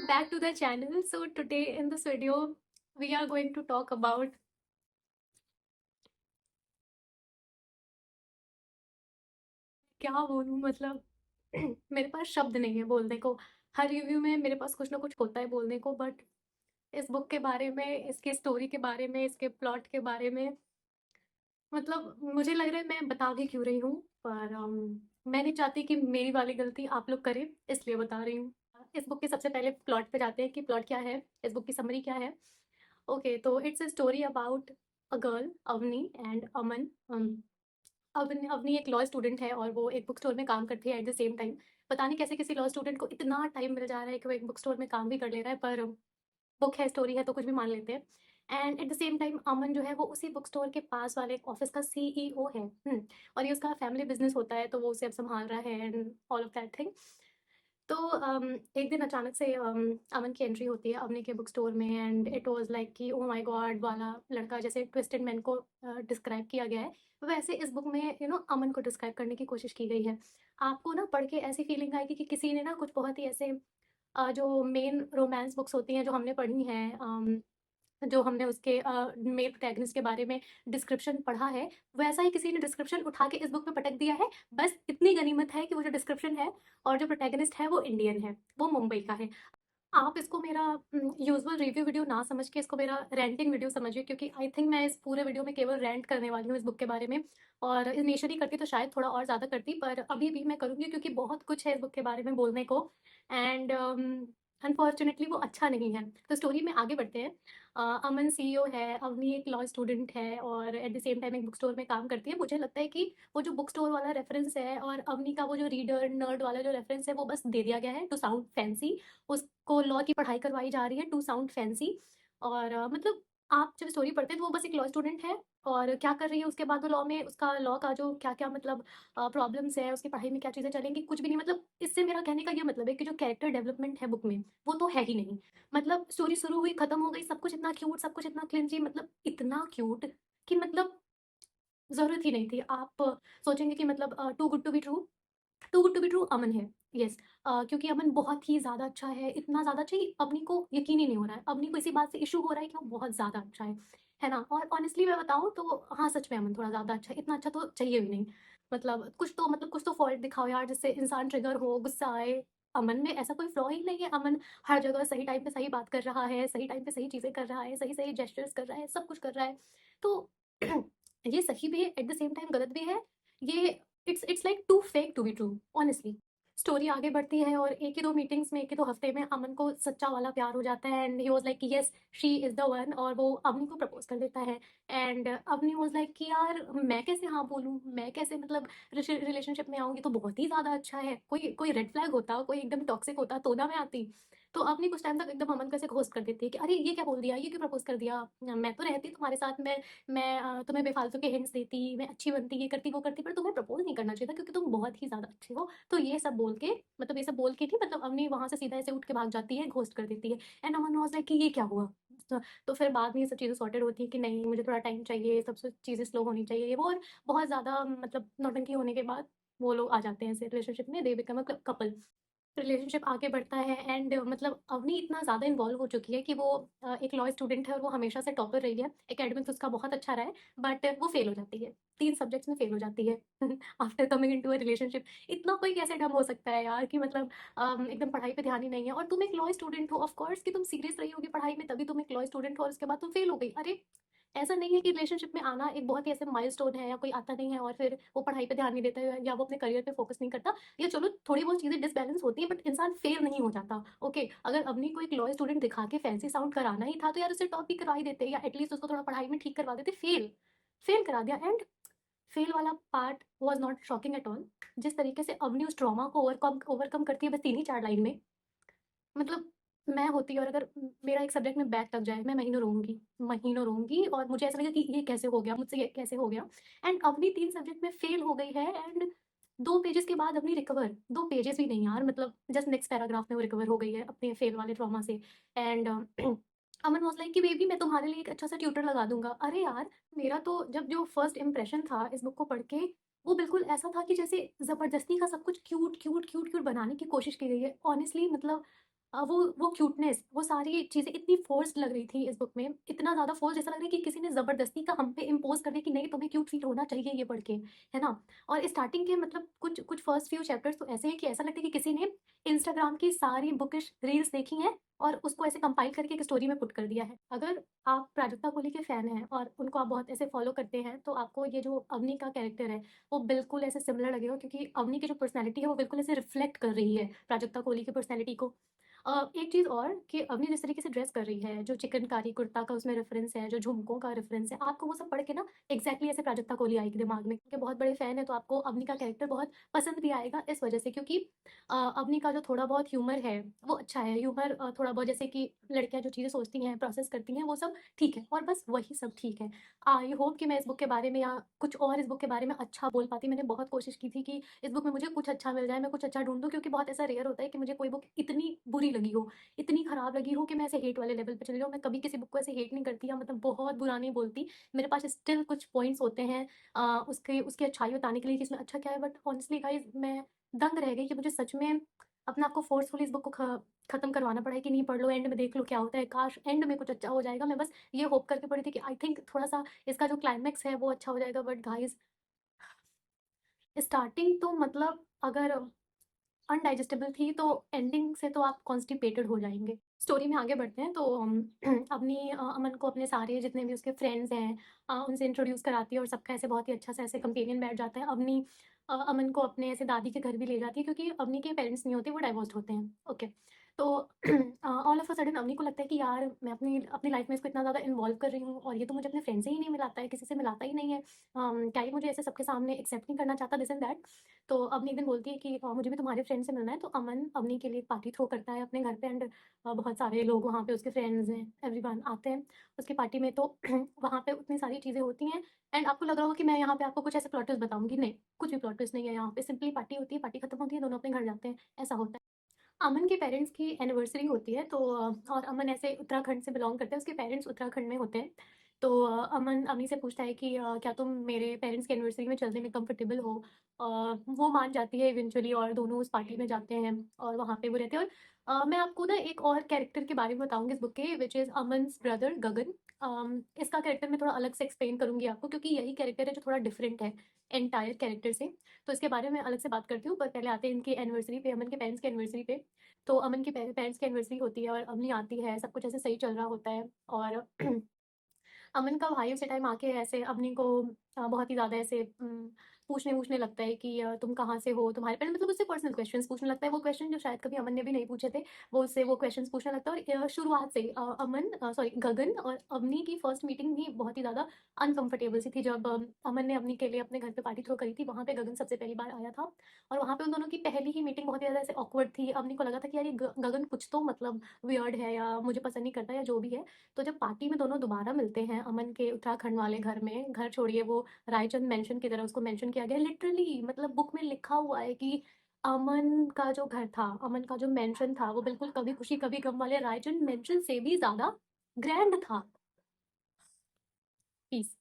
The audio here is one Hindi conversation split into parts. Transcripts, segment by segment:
back to the channel. So today in this video we are going to talk about क्या बोलूं मतलब मेरे पास शब्द नहीं है बोलने को। हर रिव्यू में मेरे पास कुछ ना कुछ होता है बोलने को, बट इस बुक के बारे में, इसकी स्टोरी के बारे में, इसके प्लॉट के बारे में मतलब मुझे लग रहा है मैं बता भी क्यों रही हूँ। पर मैं नहीं चाहती कि मेरी वाली गलती आप लोग करें, इसलिए बता रही हूँ। इस बुक के सबसे पहले प्लॉट पे जाते हैं कि प्लॉट क्या है, इस बुक की समरी क्या है। ओके, तो it's a story about a girl Avni and Aman. Avni Avni एक लॉ स्टूडेंट है और वो एक बुक स्टोर में काम करती है एट द सेम टाइम। पता नहीं कैसे किसी लॉ स्टूडेंट को इतना टाइम मिल जा रहा है कि वो एक बुक स्टोर में काम भी कर ले रहा है, पर बुक है, स्टोरी है, तो कुछ भी मान लेते हैं। And at the same time Aman जो है वो उसी बुक स्टोर के पास वाले एक ऑफिस का सीईओ है। और ये उसका फैमिली बिजनेस होता है, तो वो उसे अब संभाल रहा है and all of that thing. तो एक दिन अचानक से अमन की एंट्री होती है अवनी के बुक स्टोर में, एंड इट वाज लाइक कि ओ माय गॉड वाला लड़का जैसे ट्विस्टेड मैन को डिस्क्राइब किया गया है, वैसे इस बुक में अमन को डिस्क्राइब करने की कोशिश की गई है। आपको ना पढ़ के ऐसी फीलिंग आएगी कि किसी ने ना कुछ बहुत ही ऐसे जो मेन रोमांस बुक्स होती हैं जो हमने पढ़ी हैं, जो हमने उसके मेल प्रोटैगनिस्ट के बारे में डिस्क्रिप्शन पढ़ा है, वैसा ही किसी ने डिस्क्रिप्शन उठा के इस बुक में पटक दिया है। बस इतनी गनीमत है कि वो जो डिस्क्रिप्शन है और जो प्रोटैगनिस्ट है वो इंडियन है, वो मुंबई का है। आप इसको मेरा यूजुअल रिव्यू वीडियो ना समझ के इसको मेरा रैंटिंग वीडियो समझिए, क्योंकि आई थिंक मैं इस पूरे वीडियो में केवल रैंट करने वाली हूँ इस बुक के बारे में। और इनिशियली करती तो शायद थोड़ा और ज़्यादा करती, पर अभी भी मैं करूँगी क्योंकि बहुत कुछ है इस बुक के बारे में बोलने को। एंड अनफॉर्चुनेटली वो अच्छा नहीं है। तो स्टोरी में आगे बढ़ते हैं। अमन सीईओ है, अवनी एक लॉ स्टूडेंट है और एट द सेम टाइम एक बुक स्टोर में काम करती है। मुझे लगता है कि वो जो बुक स्टोर वाला रेफरेंस है और अवनी का वो जो रीडर नर्ड वाला जो रेफरेंस है वो बस दे दिया गया है टू साउंड फैंसी। उसको लॉ की पढ़ाई करवाई जा रही है टू साउंड फैंसी। और मतलब आप जब स्टोरी पढ़ते हैं तो वो बस एक लॉ स्टूडेंट है और क्या कर रही है उसके बाद वो लॉ में, उसका लॉ का जो क्या-क्या मतलब प्रॉब्लम्स है, उसकी पढ़ाई में क्या चीज़ें चलेंगी, कुछ भी नहीं। मतलब इससे मेरा कहने का ये मतलब है कि जो कैरेक्टर डेवलपमेंट है बुक में, वो तो है ही नहीं। मतलब स्टोरी शुरू हुई, खत्म हो गई, सब कुछ इतना क्यूट, सब कुछ इतना क्लिंजी, मतलब इतना क्यूट कि मतलब ज़रूरत ही नहीं थी। आप सोचेंगे कि मतलब too good to be true, too good to be true Aman है। येस, क्योंकि अमन बहुत ही ज़्यादा अच्छा है, इतना ज़्यादा अच्छा कि अवनी को यकीन ही नहीं हो रहा है। अवनी को इसी बात से इश्यू हो रहा है कि वो बहुत ज़्यादा अच्छा है ना? और ऑनेस्टली मैं बताऊँ तो हाँ, सच में अमन थोड़ा ज़्यादा अच्छा है, इतना अच्छा तो चाहिए भी नहीं। मतलब कुछ तो फ़ॉल्ट दिखाओ यार, जिससे इंसान ट्रिगर हो, गुस्सा आए। अमन में ऐसा कोई फ्लॉ ही नहीं है। अमन हर जगह सही टाइम पे सही बात कर रहा है, सही टाइम पे सही चीज़ें कर रहा है, सही-सही जेस्चर्स कर रहा है, सब कुछ कर रहा है। तो ये सही भी है, एट द सेम टाइम गलत भी है। ये it's like too fake to be true, honestly. Story आगे बढ़ती है और 1 ही 2 मीटिंग्स में, 1 ही 2 हफ्ते में अमन को सच्चा वाला प्यार हो जाता है एंड ही वाज़ लाइक कि yes she is the one, और वो अवनी को प्रपोज़ कर देता है। एंड अवनी वाज़ लाइक कि यार मैं कैसे हाँ बोलूँ? मैं कैसे मतलब रिलेशनशिप में आऊँगी तो बहुत ही ज़्यादा अच्छा है। कोई कोई रेड फ्लैग होता, कोई एकदम टॉक्सिक होता तो ना मैं आती। तो अवनी कुछ टाइम तक एकदम अमन को ऐसे घोस्ट कर देती है कि अरे ये क्या बोल दिया? ये क्यों प्रपोज़ कर दिया? मैं तो रहती तुम्हारे साथ में, मैं तुम्हें बेफालतू के हिंट्स देती, मैं अच्छी बनती, ये करती, वो करती, पर तुम्हें प्रपोज़ नहीं करना चाहिए था क्योंकि तुम बहुत ही ज़्यादा अच्छे हो। तो ये सब बोल के, मतलब ये सब बोल के थी, मतलब अवनी वहाँ से सीधा ऐसे उठ के भाग जाती है, घोस्ट कर देती है। एंड अमन वाज़ लाइक कि ये क्या हुआ? तो फिर बाद में ये सब चीज़ें सॉर्टेड होती हैं कि नहीं, मुझे थोड़ा टाइम चाहिए, सब चीज़ें स्लो होनी चाहिए, ये वो, और बहुत ज़्यादा मतलब नौटंकी होने के बाद वो लोग आ जाते हैं ऐसे रिलेशनशिप में, they become a couple. Relationship आगे बढ़ता है एंड मतलब अवनी इतना ज़्यादा इन्वॉल्व हो चुकी है कि वो एक लॉ स्टूडेंट है और वो हमेशा से टॉपर रही है। एकेडमिक्स उसका बहुत अच्छा रहा है, बट वो फेल हो जाती है। 3 सब्जेक्ट्स में फेल हो जाती है after coming into a relationship. इतना कोई कैसे डम हो सकता है यार कि मतलब एकदम पढ़ाई पे ध्यान ही नहीं है, और तुम एक लॉ स्टूडेंट हो, ऑफ कोर्स कि तुम सीरियस रही होगी पढ़ाई में, तभी तुम एक लॉ स्टूडेंट हो और उसके बाद तुम फेल हो गई। अरे! ऐसा नहीं है कि रिलेशनशिप में आना एक बहुत ही ऐसे माइलस्टोन है या कोई आता नहीं है और फिर वो पढ़ाई पे ध्यान नहीं देता है या वो अपने करियर पे फोकस नहीं करता, या चलो थोड़ी बहुत चीज़ें डिसबैलेंस होती है, बट इंसान फेल नहीं हो जाता। ओके, अगर अवनी को एक लॉ स्टूडेंट दिखा के फैंसी साउंड कराना ही था तो यार उसे टॉप ही करवा ही देते, या एटलीस्ट उसको थोड़ा पढ़ाई में ठीक करवा देते। फेल करा दिया। एंड फेल वाला part was not shocking at all. जिस तरीके से अवनी उस ट्रॉमा को ओवरकम ओवरकम करती है बस 3 ही 4 लाइन में, मतलब मैं होती और अगर मेरा एक सब्जेक्ट में बैक लग जाए, मैं महीनों रोऊँगी और मुझे ऐसा लगेगा कि ये कैसे हो गया? मुझसे ये कैसे हो गया? एंड अवनी 3 सब्जेक्ट में फेल हो गई है एंड 2 पेजेज़ के बाद अवनी रिकवर, 2 पेजेज़ भी नहीं यार, मतलब जस्ट नेक्स्ट पैराग्राफ में वो रिकवर हो गई है अपने फेल वाले ट्रॉमा से। एंड अमन वाज़ लाइक कि बेबी मैं तुम्हारे लिए एक अच्छा-सा ट्यूटर लगा दूँगा। अरे यार! मेरा तो जब जो फर्स्ट इंप्रेशन था इस बुक को पढ़ के, वो बिल्कुल ऐसा था कि जैसे ज़बरदस्ती का सब कुछ क्यूट बनाने की कोशिश की गई है। ऑनेस्टली मतलब वो क्यूटनेस, वो सारी चीज़ें इतनी फ़ोर्स्ड लग रही थी इस बुक में, इतना ज़्यादा फ़ोर्स्ड, ऐसा लग रहा है कि किसी ने ज़बरदस्ती का हम पे इम्पोज़ कर दिया कि नहीं तुम्हें क्यूट फ़ील होना चाहिए ये पढ़ के, है ना? और स्टार्टिंग के मतलब कुछ कुछ फर्स्ट फ्यू चैप्टर्स तो ऐसे हैं कि ऐसा लगता है कि किसी ने इंस्टाग्राम की सारी बुकिश रील्स देखी हैं और उसको ऐसे कंपाइल करके एक स्टोरी में पुट कर दिया है। अगर आप प्राजक्ता कोहली के फ़ैन हैं और उनको आप बहुत ऐसे फ़ॉलो करते हैं, तो आपको ये जो अवनी का कैरेक्टर है, वो बिल्कुल ऐसे सिमिलर लगेगा, क्योंकि अवनी की जो पर्सनैलिटी है, वो बिल्कुल ऐसे रिफ्लेक्ट कर रही है प्राजक्ता कोहली की पर्सनैलिटी को। एक चीज़ और कि अवनी जिस तरीके से ड्रेस कर रही है, जो चिकनकारी कुर्ता का उसमें रेफ़रेंस है, जो झुमकों का रेफ़रेंस है, आपको वो सब पढ़ के ना एग्ज़ैक्टली ऐसे प्राजक्ता कोहली आएगी दिमाग में। के बहुत बड़े फ़ैन हैं, तो आपको अवनी का कैरेक्टर बहुत पसंद भी आएगा इस वज़ह से, क्योंकि अवनी का जो थोड़ा बहुत ह्यूमर है, वो अच्छा है। ह्यूमर थोड़ा बहुत, जैसे कि लड़कियाँ जो चीज़ें सोचती हैं, प्रोसेस करती हैं, वो सब ठीक है, और बस वही सब ठीक है। आई होप कि मैं इस बुक के बारे में या कुछ और इस बुक के बारे में अच्छा बोल पाती। मैंने बहुत कोशिश की थी कि इस बुक में मुझे कुछ अच्छा मिल जाए, मैं कुछ अच्छा ढूँढ दूँ, क्योंकि बहुत ऐसा रेयर होता है कि मुझे कोई बुक इतनी बुरी लगी हो, इतनी खराब लगी हो कि मैं ऐसे हेट वाले लेवल पे चली जाऊँ। मैं कभी किसी बुक को ऐसे हेट नहीं करती या मतलब बहुत बुरा नहीं बोलती। मेरे पास स्टिल कुछ पॉइंट्स होते हैं उसके उसकी अच्छाई बताने के लिए कि इसमें अच्छा क्या है, बट हॉनेस्टली गाइज़ मैं दंग रह गई कि मुझे सच में अपने आप को फ़ोर्सफुली इस बुक को खत्म करवाना पड़ा है कि नहीं पढ़ लो, एंड में देख लो क्या होता है। काश एंड में कुछ अच्छा हो जाएगा। मैं बस ये होप करके पढ़ी थी कि आई थिंक थोड़ा-सा इसका जो क्लाइमेक्स है वो अच्छा हो जाएगा, बट गाइज़ स्टार्टिंग तो मतलब अगर अनडाइजेस्टेबल थी, तो एंडिंग से तो आप कॉन्स्टिपेटेड हो जाएँगे। स्टोरी में आगे बढ़ते हैं, तो अपनी अमन को अपने सारे जितने भी उसके फ्रेंड्स हैं उनसे इंट्रोड्यूस कराती है, और सबका ऐसे बहुत ही अच्छा सा ऐसे कंपेनियन बैठ जाता है। अवनी अमन को अपने ऐसे दादी के घर भी ले जाती है, क्योंकि अवनी के पेरेंट्स नहीं होते, वो डाइवोर्स्ड होते हैं। ओके। तो all of a sudden Avani को लगता है कि यार मैं अपनी अपनी लाइफ में इसको इतना ज़्यादा इन्वॉल्व कर रही हूँ, और ये तो मुझे अपने फ्रेंड से ही नहीं मिलाता है, किसी से मिलाता ही नहीं है। क्या ये मुझे ऐसे सबके सामने एक्सेप्ट नहीं करना चाहता, दिस एंड दैट। तो अवनी एक दिन बोलती है कि मुझे भी तुम्हारे फ्रेंड से मिलना है, तो अमन अवनी के लिए एक पार्टी थ्रो करता है अपने घर पे, एंड बहुत सारे लोग वहाँ पे उसके फ्रेंड्स हैं, एवरीवन आते हैं उसकी पार्टी में। तो वहाँ पे उतनी सारी चीज़ें होती हैं, एंड आपको लग रहा होगा कि मैं यहाँ पे आपको कुछ ऐसे प्लॉट ट्विस्ट बताऊँगी, नहीं, कुछ भी प्लॉट ट्विस्ट नहीं है यहाँ पे। सिंपली पार्टी होती है, पार्टी खत्म होती है, दोनों अपने घर जाते हैं, ऐसा होता है। अमन के पेरेंट्स की एनिवर्सरी होती है, तो और अमन ऐसे उत्तराखंड से बिलॉन्ग करते हैं, उसके पेरेंट्स उत्तराखंड में होते हैं। तो अमन अम्मी से पूछता है कि क्या तुम मेरे पेरेंट्स की एनिवर्सरी में चलने में कंफर्टेबल हो? वो मान जाती है इवेंचुअली, और दोनों उस पार्टी में जाते हैं और वहाँ पे वो रहते हैं। और मैं आपको ना एक और कैरेक्टर के बारे में बताऊँगी इस बुक के, व्हिच इज़ अमन्स ब्रदर गगन। इसका कैरेक्टर मैं थोड़ा अलग से एक्सप्लेन करूँगी आपको, क्योंकि यही कैरेक्टर है जो थोड़ा डिफरेंट है एंटायर कैरेक्टर से। तो इसके बारे में अलग से बात करती हूँ, पर पहले आते हैं इनकी एनिवर्सरी पे, अमन के पेरेंट्स की एनिवर्सरी पे। तो अमन के पेरेंट्स की एनिवर्सरी होती है और अवनी आती है, सब कुछ ऐसे सही चल रहा होता है, और अमन का भाई उसी टाइम आके ऐसे अवनी को बहुत ही ज़्यादा ऐसे पूछने-वूछने लगता है कि तुम कहाँ से हो? तुम्हारे पेरेंट्स, मतलब उससे पर्सनल क्वेश्चन्स पूछने लगता है, वो क्वेश्चन जो शायद कभी अमन ने भी नहीं पूछे थे, वो उससे वो क्वेश्चन्स पूछने लगता है। और शुरुआत से गगन और अवनी की फर्स्ट मीटिंग भी बहुत ही ज़्यादा अनकम्फर्टेबल सी थी। जब अमन ने अवनी के लिए अपने घर पे पार्टी थ्रो करी थी, वहाँ पे गगन सबसे पहली बार आया था, और वहाँ पे उन दोनों की पहली ही मीटिंग बहुत ही ज़्यादा ऐसे ऑकवर्ड थी। अवनी को लगा था कि यार ये गगन कुछ तो मतलब वियर्ड है, या मुझे पसंद नहीं करता, या जो भी है। तो जब पार्टी में दोनों दोबारा मिलते हैं अमन के उत्तराखंड वाले घर में, घर छोड़िए वो रायचंद मेंशन की तरह उसको मेंशन किया गया है, लिटरली मतलब बुक में लिखा हुआ है कि अमन का जो घर था, अमन का जो मेंशन था, वो बिल्कुल कभी खुशी कभी गम वाले रायचंद मेंशन से भी ज़्यादा ग्रैंड था। पीस।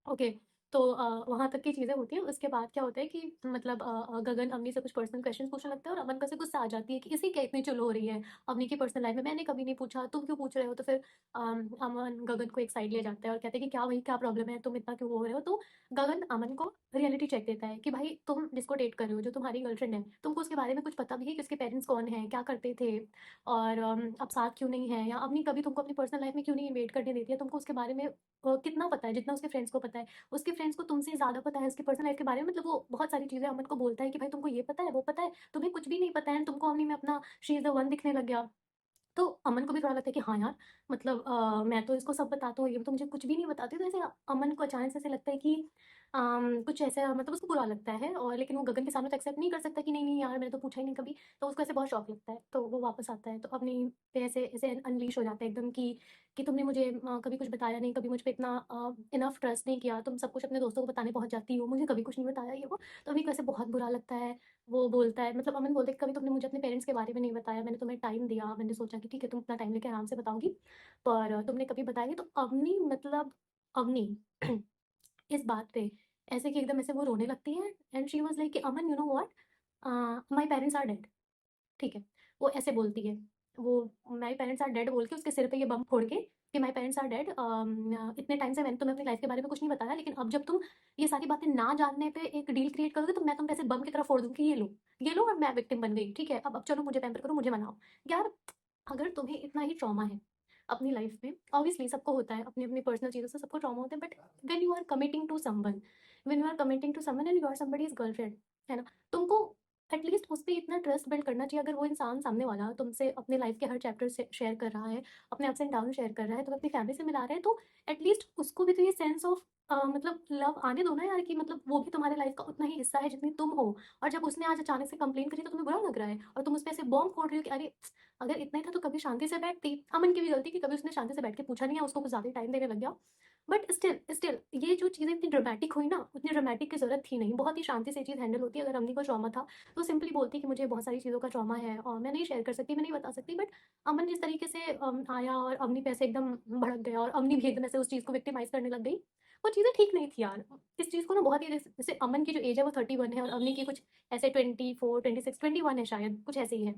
ओके। तो वहाँ तक की चीज़ें होती हैं। उसके बाद क्या होता है कि मतलब गगन अवनी से कुछ पर्सनल क्वेश्चन्स पूछने लगता है, और अमन को ऐसे गुस्सा आ जाती है कि इसे क्या इतनी चुल हो रही है अवनी की पर्सनल लाइफ में, मैंने कभी नहीं पूछा, तुम क्यों पूछ रहे हो? तो फिर अमन गगन को एक साइड ले जाता है और कहते हैं कि क्या भाई क्या प्रॉब्लम है, तुम इतना क्यों हो रहे हो? तो गगन अमन को रियलिटी चेक देता है कि भाई तुम जिसको डेट कर रहे हो, जो तुम्हारी गर्लफ्रेंड है, तुमको उसके बारे में कुछ पता भी है कि उसके पेरेंट्स कौन हैं, क्या करते थे, और अब साथ क्यों नहीं है, या अवनी कभी तुमको अपनी पर्सनल लाइफ में क्यों नहीं इन्वेट करने देती है, तुमको उसके बारे में कितना पता है जितना उसके फ्रेंड्स को पता है? उसके फ्रेंड्स को तुमसे ज़्यादा पता है उसकी पर्सनल लाइफ के बारे में। मतलब वो बहुत सारी चीज़ें अमन को बोलता है कि भाई तुमको ये पता है, वो पता है, तुम्हें कुछ भी नहीं पता है, तुमको अवनी में अपना शी इज़ द वन दिखने लग गया। तो अमन को भी थोड़ा लगता है कि हाँ यार, मतलब मैं तो इसको सब बताता हूँ, ये तो मुझे कुछ भी नहीं बताती। तो ऐसे अमन को अचानक से ऐसे लगता है कि कुछ ऐसा, मतलब उसको बुरा लगता है, और लेकिन वो गगन के सामने तो एक्सेप्ट नहीं कर सकता कि नहीं नहीं यार, मैंने तो पूछा ही नहीं कभी। तो उसको ऐसे बहुत शौक लगता है, तो वो वापस आता है, तो अपनी पे ऐसे ऐसे अनलीश हो जाता है एकदम कि तुमने मुझे कभी कुछ बताया नहीं, कभी मुझ पे इतना इनफ ट्रस्ट नहीं किया, तुम सब कुछ अपने दोस्तों को बताने पहुंच जाती हो, मुझे कभी कुछ नहीं बताया, ये वो। तो अभी को ऐसे बहुत बुरा लगता है। वो बोलता है, मतलब अमन बोलता है कि कभी तुमने मुझे अपने पेरेंट्स के बारे में नहीं बताया, मैंने तुम्हें टाइम दिया, मैंने सोचा कि ठीक है तुम अपना टाइम लेके आराम से बताओगी, पर तुमने कभी बताया नहीं। तो अवनी मतलब अवनी इस बात पे ऐसे कि एकदम ऐसे वो रोने लगती है, एंड शी वाज़ लाइक कि Aman you know what, my parents are dead. ठीक है, वो ऐसे बोलती है। वो माय पेरेंट्स आर डेड बोल के उसके सिर पे ये बम फोड़ के कि माय पेरेंट्स आर डेड, इतने टाइम से मैंने तुम्हें अपनी लाइफ के बारे में कुछ नहीं बताया, लेकिन अब जब तुम ये सारी बातें ना जानने पे एक डील क्रिएट करोगे तो मैं तुम पे ऐसे बम की तरह फोड़ दूंगी, ये लो, और मैं विक्टिम बन गई, ठीक है, अब चलो मुझे पैम्पर करो, मुझे मनाओ। यार, अगर तुम्हें इतना ही ट्रॉमा है अपनी लाइफ में, ऑब्वियसली सबको होता है, अपनी अपनी पर्सनल चीज़ों से सबको ट्रॉमा होता है, but when you are committing to someone, when you are committing to someone and you are somebody's girlfriend, है ना, तुमको एटलीस्ट उस पे इतना ट्रस्ट बिल्ड करना चाहिए। अगर वो इंसान सामने वाला तुमसे अपने लाइफ के हर चैप्टर से शेयर कर रहा है, अपने अप्स एंड डाउन शेयर कर रहा है, तो अपनी फैमिली से मिला रहा है, तो एटलीस्ट उसको भी तो ये सेंस ऑफ मतलब लव आने दो ना यार, कि मतलब वो भी तुम्हारे लाइफ का उतना ही हिस्सा है जितनी तुम हो। और जब उसने आज अचानक से कंप्लेन करी तो तुम्हें बुरा लग रहा है और तुम उस पे ऐसे बॉम्ब फोड़ रही हो कि अरे अगर इतना ही था तो कभी शांति से बैठती। अमन की भी गलती कि कभी उसने शांति से बैठ के पूछा नहीं, है उसको कुछ ज़्यादा टाइम देने लग गया। बट स्टिल ये जो चीज़ें इतनी ड्रामेटिक हुई ना, उतनी ड्रामेटिक की ज़रूरत थी नहीं, बहुत ही शांति से ये चीज़ हैंडल होती है। अगर अमनी को ट्रॉमा था तो सिंपली बोलती कि मुझे बहुत सारी चीज़ों का ट्रॉमा है और मैं नहीं शेयर कर सकती, मैं नहीं बता सकती। बट अमन जिस तरीके से आया और अमनी पे ऐसे एकदम भड़क गया और अमनी भी एकदम ऐसे उस चीज़ को विक्टिमाइज़ करने लग गई, वो चीज़ें ठीक नहीं थी यार। इस चीज़ को ना बहुत ही जैसे अमन की जो एज है वो 31 है और अमनी की कुछ ऐसे 24, 26, 21 है शायद, कुछ ऐसे ही है।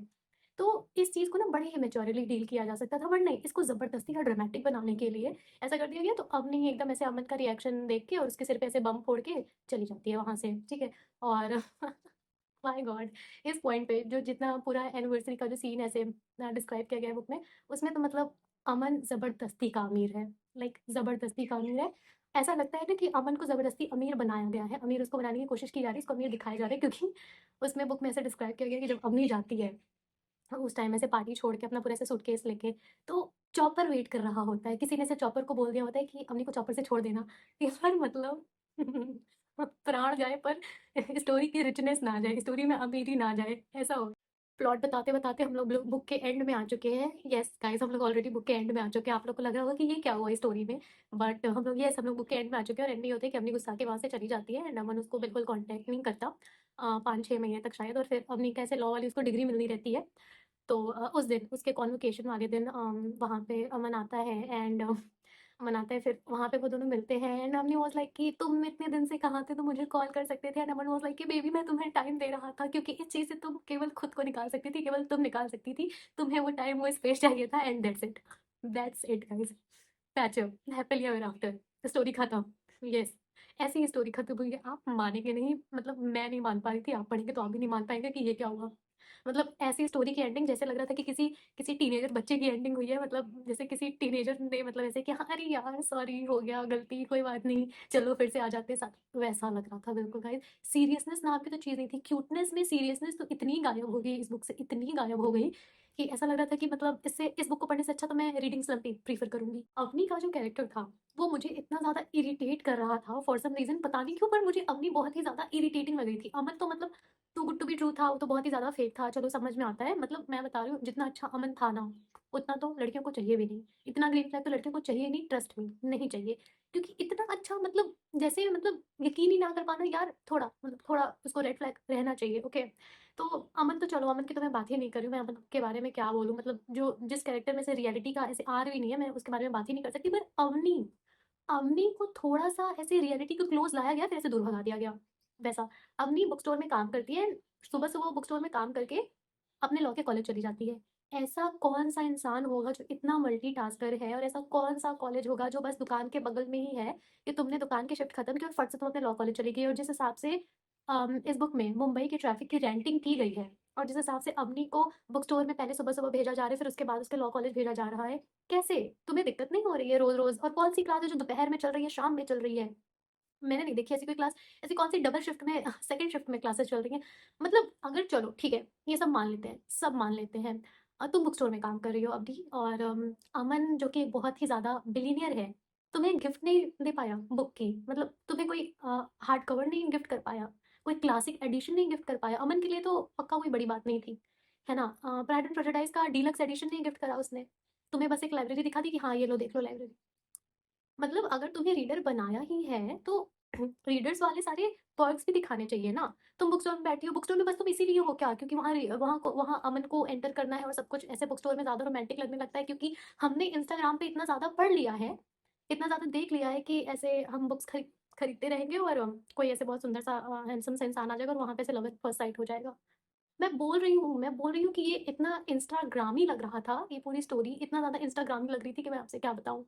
तो इस चीज़ को ना बड़े ही मैच्योरली डील किया जा सकता था, बट नहीं, इसको ज़बरदस्ती का ड्रामेटिक बनाने के लिए ऐसा कर दिया गया। तो अब नहीं, एकदम ऐसे अमन का रिएक्शन देख के और उसके सिर पे ऐसे बम फोड़ के चली जाती है वहाँ से, ठीक है? और माय गॉड! इस पॉइंट पे जो जितना पूरा एनिवर्सरी का जो सीन ऐसे डिस्क्राइब किया गया है बुक में, उसमें तो मतलब अमन ज़बरदस्ती का अमीर है, लाइक ज़बरदस्ती का अमीर है। ऐसा लगता है ना कि अमन को ज़बरदस्ती अमीर बनाया गया है, अमीर उसको बनाने की कोशिश की जा रही है, उसको अमीर दिखाया जा रहा है, क्योंकि उसमें बुक में ऐसे डिस्क्राइब किया गया है कि जब अमनी जाती है उस टाइम ऐसे पार्टी छोड़ के अपना पूरा ऐसे सूटकेस लेके, तो चॉपर वेट कर रहा होता है। किसी ने ऐसे चॉपर को बोल दिया होता है कि अम्मी को चॉपर से छोड़ देना। यार मतलब प्राण जाए पर स्टोरी की रिचनेस ना जाए, स्टोरी में अमीरी ना जाए, ऐसा हो। प्लॉट बताते-बताते हम लोग बुक के एंड में आ चुके हैं। येस गाइस, हम लोग ऑलरेडी बुक के एंड में आ चुके हैं। आप लोग को लग रहा होगा कि ये क्या हुआ स्टोरी में? बट हम लोग बुक के एंड में आ चुके हैं और एंड में ये होता है कि अम्मी गुस्सा के वहाँ से चली जाती है एंड अमन उसको बिल्कुल कॉन्टैक्ट नहीं करता 5-6 महीने तक शायद, और फिर अम्मी कैसे लॉ वाली उसको डिग्री मिलनी रहती है। तो उस दिन उसके कॉन्वोकेशन वाले दिन वहाँ पे अमन आता है एंड अमन आता है, फिर वहाँ पे वो दोनों मिलते हैं एंड अमनी वाज़ लाइक कि तुम इतने दिन से कहाँ थे? तुम मुझे कॉल कर सकते थे। एंड अमन वाज़ लाइक कि बेबी मैं तुम्हें टाइम दे रहा था, क्योंकि इस चीज़ से तुम केवल खुद को निकाल सकती थी, केवल तुम निकाल सकती थी। तुम्हें वो टाइम, वो स्पेस चाहिए था and that's it guys. Patch up, happily ever after, story खत्म। येस, ऐसे ही स्टोरी खत्म हुई है। आप मानेंगे नहीं, मतलब मैं नहीं मान पा रही थी, आप पढ़ेंगे तो आप भी नहीं मान पाएँगे कि ये क्या हुआ। मतलब ऐसी स्टोरी की एंडिंग जैसे लग रहा था कि किसी किसी टीनेजर बच्चे की एंडिंग हुई है, मतलब जैसे किसी टीनेजर ने मतलब ऐसे कि हाँ, अरे यार सॉरी हो गया गलती, कोई बात नहीं, चलो फिर से आ जाते हैं साथ, वैसा लग रहा था बिल्कुल गाइस। सीरियसनेस नाम की तो चीज़ नहीं थी, क्यूटनेस में सीरियसनेस तो इतनी गायब हो गई इस बुक से, इतनी गायब हो गई कि ऐसा लग रहा था कि मतलब इससे इस बुक को पढ़ने से अच्छा तो मैं रीडिंग स्लम्प प्रीफर करूंगी। अवनी का जो कैरेक्टर था वो मुझे इतना ज़्यादा इरिटेट कर रहा था फॉर सम रीज़न, पता नहीं क्यों, पर मुझे अवनी बहुत ही ज़्यादा इरिटेटिंग लग रही थी। अमन तो मतलब too good to be true था, वो तो बहुत ही ज़्यादा फेक था, चलो समझ में आता है। मतलब मैं बता रही हूँ जितना अच्छा अमन था ना, उतना तो लड़कियों को चाहिए भी नहीं। इतना ग्रीन फ्लैग तो लड़कियों को चाहिए नहीं, ट्रस्ट मी, नहीं चाहिए। क्योंकि इतना अच्छा मतलब जैसे मतलब यकीन ही ना कर पाना यार, थोड़ा मतलब थोड़ा उसको रेड फ्लैग रहना चाहिए, ओके। तो अमन तो चलो, अमन की तो मैं बात ही नहीं कर रही हूँ, मैं अमन के बारे में क्या बोलूँ, मतलब जो जिस कैरेक्टर में से रियलिटी का ऐसे आ रही नहीं है, मैं उसके बारे में बात ही नहीं कर सकती। पर अवनी, अवनी को थोड़ा-सा ऐसे रियलिटी के क्लोज़ लाया गया, फिर ऐसे दूर भगा दिया गया, वैसा। अवनी बुक स्टोर में काम करती है, सुबह-सुबह बुक स्टोर में काम करके अपने लॉ के कॉलेज चली जाती है। ऐसा कौन-सा इंसान होगा जो इतना मल्टीटास्कर है, और ऐसा कौन-सा कॉलेज होगा जो बस दुकान के बगल में ही है, कि तुमने दुकान की शिफ्ट खत्म की और फट से तुम अपने लॉ कॉलेज चली गई। और जिस हिसाब से इस बुक में मुंबई के ट्रैफिक की रेंटिंग की गई है, और जिस हिसाब से अवनी को बुक स्टोर में पहले सुबह-सुबह भेजा जा रहा है, फिर उसके बाद उसके लॉ कॉलेज भेजा जा रहा है, कैसे? तुम्हें दिक्कत नहीं हो रही है रोज़-रोज़? और कौन-सी क्लास है जो दोपहर में चल रही है, शाम में चल रही है? मैंने नहीं देखी ऐसी कोई क्लास। ऐसी कौन-सी डबल शिफ्ट में सेकंड शिफ्ट में क्लासेस चल रही हैं। मतलब अगर चलो ठीक है, ये सब मान लेते हैं, सब मान लेते हैं। तुम बुक स्टोर में काम कर रही हो अभी, और अमन जो कि बहुत ही ज़्यादा बिलियनियर है, तुम्हें गिफ्ट नहीं दे पाया बुक की, मतलब तुम्हें कोई हार्ड कवर नहीं गिफ्ट कर पाया, कोई क्लासिक एडिशन नहीं गिफ्ट कर पाया। अमन के लिए तो पक्का कोई बड़ी बात नहीं थी, है ना? प्राइड एंड प्रेजुडिस का डीलक्स एडिशन नहीं गिफ्ट करा उसने। तुम्हें बस एक लाइब्रेरी दिखा दी कि हाँ, ये लो देख लो लाइब्रेरी। मतलब अगर तुम्हें रीडर बनाया ही है तो रीडर्स वाले सारे पर्क्स भी दिखाने चाहिए ना। तुम बुक स्टोर में बैठी हो, बुक स्टोर में बस तुम इसीलिए हो क्या? क्योंकि वहाँ अमन को एंटर करना है और सब कुछ ऐसे बुक स्टोर में ज़्यादा रोमांटिक लगने लगता है, क्योंकि हमने इंस्टाग्राम पे इतना ज़्यादा पढ़ लिया है, इतना ज़्यादा देख लिया है कि ऐसे हम बुक्स खरीदते रहेंगे और कोई ऐसे बहुत सुंदर सा हैंडसम सा इंसान आ जाएगा और वहाँ पे ऐसे लव एट फर्स्ट साइट हो जाएगा। मैं बोल रही हूँ कि ये इतना इंस्टाग्रामी लग रहा था, ये पूरी स्टोरी इतना ज़्यादा इंस्टाग्रामी लग रही थी कि मैं आपसे क्या बताऊँ।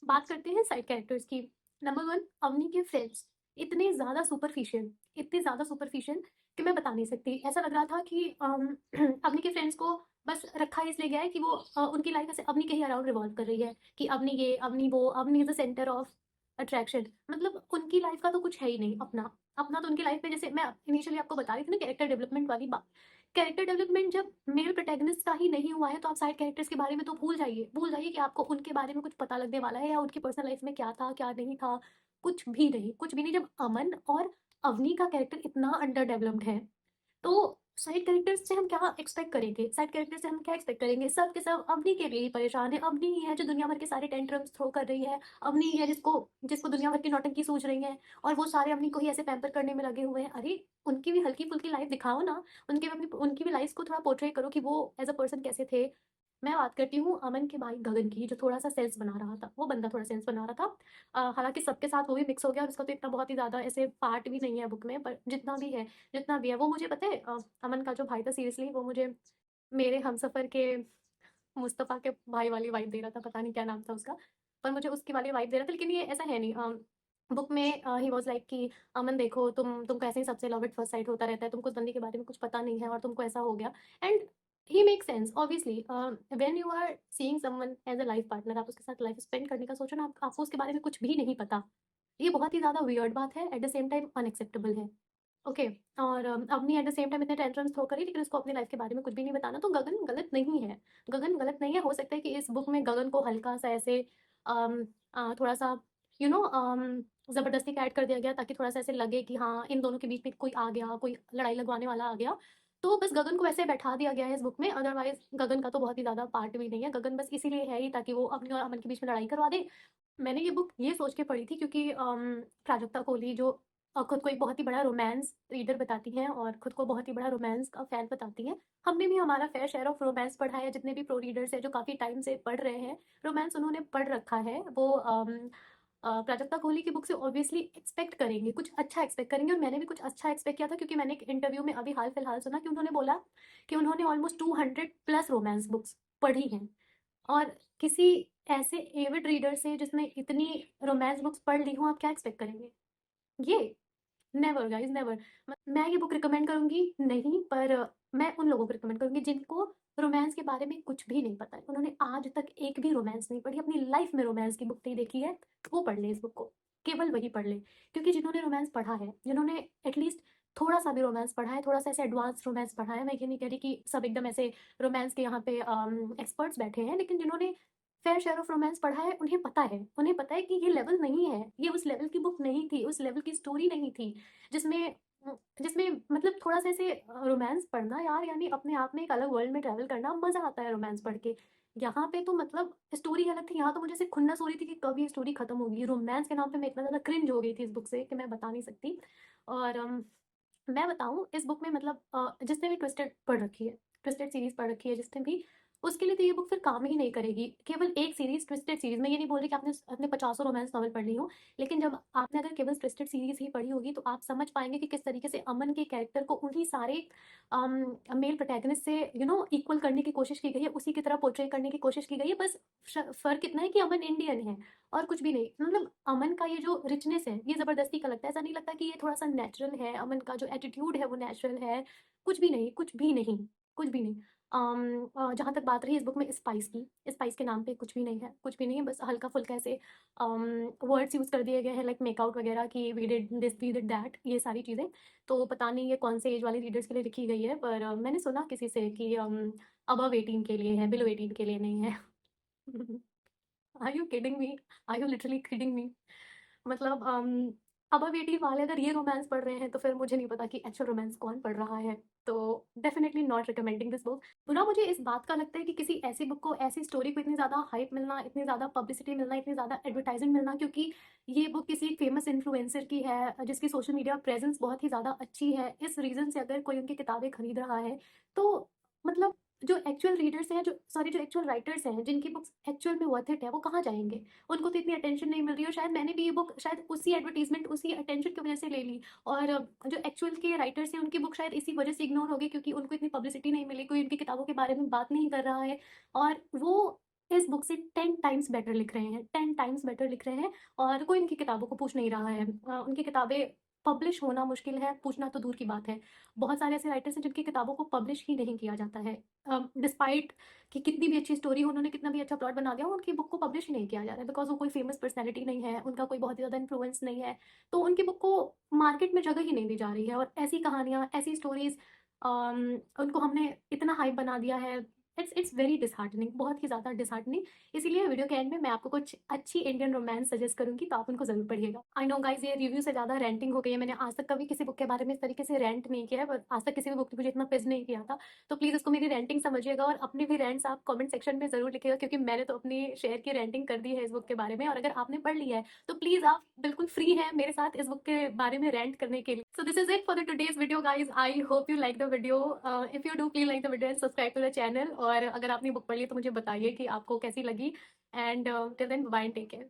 बात करते हैं साइड कैरेक्टर्स की। नंबर 1, अवनी के फ्रेंड्स इतने ज़्यादा सुपरफिशियल कि मैं बता नहीं सकती। ऐसा लग रहा था कि अवनी के फ्रेंड्स को बस रखा इसलिए गया है कि वो उनकी लाइफ ऐसे अवनी के ही अराउंड रिवॉल्व कर रही है कि अवनी ये, अवनी वो, Avani is the centre of attraction. मतलब उनकी लाइफ का तो कुछ है ही नहीं अपना। अपना तो उनकी लाइफ में, जैसे मैं इनिशियली आपको बता रही थी ना कैरेक्टर डेवलपमेंट वाली बात। कैरेक्टर डेवलपमेंट जब मेल प्रोटैगनिस्ट का ही नहीं हुआ है तो आप साइड कैरेक्टर्स के बारे में तो भूल जाइए कि आपको उनके बारे में कुछ पता लगने वाला है या उनकी पर्सनल लाइफ में क्या था, क्या नहीं था। कुछ भी नहीं। जब अमन और अवनी का कैरेक्टर इतना अंडर डेवलप्ड है, तो साइड कैरेक्टर्स से हम क्या एक्सपेक्ट करेंगे? साइड कैरेक्टर से हम क्या एक्सपेक्ट करेंगे? सब के सब अवनी के लिए ही परेशान है। अवनी ही है जो दुनिया भर के सारे टेंट्रम्स थ्रो कर रही है। अवनी ही है जिसको जिसको दुनिया भर की नौटंकी सूझ रही है, और वो सारे अवनी को ही ऐसे पैम्पर करने में लगे हुए हैं। अरे! उनकी भी हल्की-फुल्की लाइफ दिखाओ ना। उनकी भी लाइफ़्स को थोड़ा पोर्ट्रे करो कि वो एज़ अ पर्सन कैसे थे। मैं बात करती हूँ अमन के भाई गगन की, जो थोड़ा-सा सेंस बना रहा था। वो बंदा थोड़ा सेंस बना रहा था। हालाँकि सबके साथ वो भी मिक्स हो गया और उसका तो इतना बहुत ही ज़्यादा ऐसे पार्ट भी नहीं है बुक में, पर जितना भी है, वो मुझे पता है, अमन का जो भाई था सीरियसली वो मुझे मेरे हमसफ़र के मुस्तफ़ा के भाई वाली वाइब दे रहा था, पता नहीं क्या नाम था उसका, पर मुझे उसकी वाली वाइब दे रहा था, लेकिन ये ऐसा है नहीं। बुक में ही वाज़ लाइक कि अमन देखो, तुमको ऐसे ही सबसे लव एट फर्स्ट साइट होता रहता है, तुमको उस बंदे के बारे में कुछ पता नहीं है और तुमको ऐसा हो गया। And he makes sense obviously. When you are seeing someone as a life partner, आप उसके साथ लाइफ स्पेंड करने का सोचो ना, आप आपको उसके बारे में कुछ भी नहीं पता। ये बहुत ही ज़्यादा वियर्ड बात है, at the same time unacceptable है। ओके। और Avani at the same time इतने टेंट्रम्स थ्रो करी, लेकिन उसको अपनी लाइफ के बारे में कुछ भी नहीं बताना, तो गगन गलत नहीं है। गगन गलत नहीं है। हो सकता है कि इस बुक में गगन को हल्का-सा ऐसे थोड़ा-सा ज़बरदस्ती का ऐड कर दिया गया ताकि थोड़ा-सा ऐसे लगे कि हाँ, इन दोनों के बीच में कोई आ गया, कोई लड़ाई लगवाने वाला आ गया। तो बस गगन को वैसे बैठा दिया गया है इस बुक में, अदरवाइज़ गगन का तो बहुत ही ज़्यादा पार्ट भी नहीं है। गगन बस इसीलिए है ही ताकि वो अवनी और अमन के बीच में लड़ाई करवा दे। मैंने ये बुक ये सोच के पढ़ी थी क्योंकि प्राजक्ता कोहली जो खुद को एक बहुत ही बड़ा रोमांस रीडर बताती हैं और खुद को बहुत ही बड़ा रोमांस का फ़ैन बताती हैं। हमने भी हमारा फ़ेयर शेयर ऑफ रोमांस पढ़ा है, जितने भी प्रो रीडर्स हैं जो काफ़ी टाइम से पढ़ रहे हैं, रोमांस उन्होंने पढ़ रखा है। वो प्राजक्ता कोहली की बुक से ऑब्वियसली एक्सपेक्ट करेंगे, कुछ अच्छा एक्सपेक्ट करेंगे, और मैंने भी कुछ अच्छा एक्सपेक्ट किया था क्योंकि मैंने एक इंटरव्यू में अभी हाल-फिलहाल सुना कि उन्होंने बोला कि उन्होंने ऑलमोस्ट 200 प्लस रोमांस बुक्स पढ़ी हैं। और किसी ऐसे एविड रीडर से जिसने इतनी रोमांस बुक्स पढ़ ली हों, आप क्या एक्सपेक्ट करेंगे? ये नेवर गाइस, नेवर। मैं ये बुक रिकमेंड करूँगी नहीं, पर मैं उन लोगों को रिकमेंड करूँगी जिनको रोमांस के बारे में कुछ भी नहीं पता है। उन्होंने आज तक एक भी रोमांस नहीं पढ़ी, अपनी लाइफ में रोमांस की बुक नहीं देखी है, वो पढ़ लें इस बुक को। केवल वही पढ़ लें। क्योंकि जिन्होंने रोमांस पढ़ा है, जिन्होंने एटलीस्ट थोड़ा-सा भी रोमांस पढ़ा है, थोड़ा-सा ऐसे एडवांस रोमांस पढ़ा है, मैं ये नहीं कह रही कि सब एकदम ऐसे रोमांस के यहाँ पे एक्सपर्ट्स बैठे हैं, लेकिन जिन्होंने फेयर शेयर ऑफ रोमांस पढ़ा है, उन्हें पता है कि ये लेवल नहीं है, ये उस लेवल की बुक नहीं थी, उस लेवल की स्टोरी नहीं थी, जिसमें जिसमें मतलब थोड़ा-सा ऐसे रोमांस पढ़ना यार, यानी अपने आप में एक अलग वर्ल्ड में ट्रैवल करना, मज़ा आता है रोमांस पढ़ के। यहाँ पे तो मतलब स्टोरी अलग थी, यहाँ तो मुझे ऐसे खुन्नस हो रही थी कि कब ये स्टोरी खत्म होगी। रोमांस के नाम पे मैं इतना ज़्यादा क्रिंज हो गई थी इस बुक से कि मैं बता नहीं सकती। और मैं बताऊँ इस बुक में, मतलब जिसने भी ट्विस्टेड पढ़ रखी है, ट्विस्टेड सीरीज़ पढ़ रखी है जिसने भी, उसके लिए तो ये बुक फिर काम ही नहीं करेगी। केवल एक सीरीज़ ट्विस्टेड सीरीज़, मैं ये नहीं बोल रही कि आपने पचासों रोमांस नॉवल पढ़ ली हो, लेकिन जब आपने अगर केवल ट्विस्टेड सीरीज़ ही पढ़ी होगी तो आप समझ पाएँगे कि किस तरीके से अमन के कैरेक्टर को उन्हीं सारे मेल प्रोटैगनिस्ट से इक्वल करने की कोशिश की गई है, उसी की तरह पोर्ट्रे करने की कोशिश की गई है। बस फ़र्क इतना है कि अमन इंडियन है और कुछ भी नहीं। मतलब अमन का ये जो रिचनेस है, ये ज़बरदस्ती का लगता है, ऐसा नहीं लगता कि ये थोड़ा-सा नेचुरल है, अमन का जो एटीट्यूड है वो नेचुरल है, कुछ भी नहीं, कुछ भी नहीं, कुछ भी नहीं। जहाँ तक बात रही इस बुक में स्पाइस की, स्पाइस के नाम पे कुछ भी नहीं है, कुछ भी नहीं है, बस हल्का-फुल्का ऐसे वर्ड्स यूज़ कर दिए गए हैं लाइक मेकआउट वगैरह कि we did this, we did that, ये सारी चीज़ें। तो पता नहीं ये कौन से एज वाले रीडर्स के लिए लिखी गई है, पर मैंने सुना किसी से कि अबव 18 के लिए है, बिलो 18 के लिए नहीं है। Are you kidding me? Are you literally kidding me? मतलब अबव 18 वाले अगर ये रोमांस पढ़ रहे हैं तो फिर मुझे नहीं पता कि एक्चुअल रोमांस कौन पढ़ रहा है। तो definitely not recommending this book. बुरा मुझे इस बात का लगता है कि किसी ऐसी बुक को, ऐसी स्टोरी को इतनी ज़्यादा हाइप मिलना, इतनी ज़्यादा पब्लिसिटी मिलना, इतनी ज़्यादा एडवर्टाइजिंग मिलना, क्योंकि ये बुक किसी फेमस इन्फ्लुएंसर की है जिसकी सोशल मीडिया प्रेजेंस बहुत ही ज़्यादा अच्छी है। इस रीज़न से अगर कोई उनकी किताबें खरीद रहा है तो मतलब जो एक्चुअल रीडर्स हैं, जो एक्चुअल राइटर्स हैं, जिनकी बुक्स एक्चुअल में वर्थ इट है, वो कहाँ जाएँगे? उनको तो इतनी अटेंशन नहीं मिल रही है और शायद मैंने भी ये बुक शायद उसी एडवर्टाइज़मेंट, उसी अटेंशन की वज़ह से ले ली और जो एक्चुअल के राइटर्स हैं, उनकी बुक शायद इसी वज़ह से इग्नोर हो गई क्योंकि उनको इतनी पब्लिसिटी नहीं मिली, कोई उनकी किताबों के बारे में बात नहीं कर रहा है और वो इस बुक से 10 टाइम्स बेटर लिख रहे हैं, 10 टाइम्स बेटर लिख रहे हैं और कोई उनकी किताबों को पूछ नहीं रहा है। उनकी किताबें पब्लिश होना मुश्किल है, पूछना तो दूर की बात है। बहुत सारे ऐसे राइटर्स हैं जिनकी किताबों को पब्लिश ही नहीं किया जाता है। डिस्पाइट कि कितनी भी अच्छी स्टोरी हो, उन्होंने कितना भी अच्छा प्लॉट बना दिया हो, उनकी बुक को पब्लिश ही नहीं किया जा रहा है बिकॉज़ वो कोई फेमस पर्सनैलिटी नहीं है, उनका कोई बहुत ही ज़्यादा इन्फ्लुएंस नहीं है। तो उनकी बुक को मार्केट में जगह ही नहीं दी जा रही है और ऐसी कहानियाँ, ऐसी स्टोरीज़ उनको हमने इतना हाइप बना दिया है। इट्स वेरी डिसहार्टनिंग, बहुत ही ज़्यादा डिसहार्टनिंग। इसीलिए वीडियो के एंड में मैं आपको कुछ अच्छी इंडियन रोमांस सजेस्ट करूँगी, तो आप उनको ज़रूर पढ़िएगा। आई नो गाइज़, ये रिव्यू से ज़्यादा रेंटिंग हो गई है। मैंने आज तक कभी किसी बुक के बारे में इस तरीके से रेंट नहीं किया है, बट आज तक किसी भी बुक ने मुझे इतना पिज़ नहीं किया था। तो प्लीज़ इसको मेरी रेंटिंग समझिएगा और अपने भी रेंट्स आप कमेंट सेक्शन में ज़रूर लिखिएगा क्योंकि मैंने तो अपनी शेयर की रेंटिंग कर दी है इस बुक के बारे में और अगर आपने पढ़ लिया है, तो प्लीज़ आप बिल्कुल फ्री हैं मेरे साथ इस बुक के बारे में रेंट करने के लिए। So this is it for the today's video guys. I hope you like the video. If you do please like the video and subscribe to the channel और अगर आपने बुक पढ़ ली तो मुझे बताइए कि आपको कैसी लगी and till then bye and take care.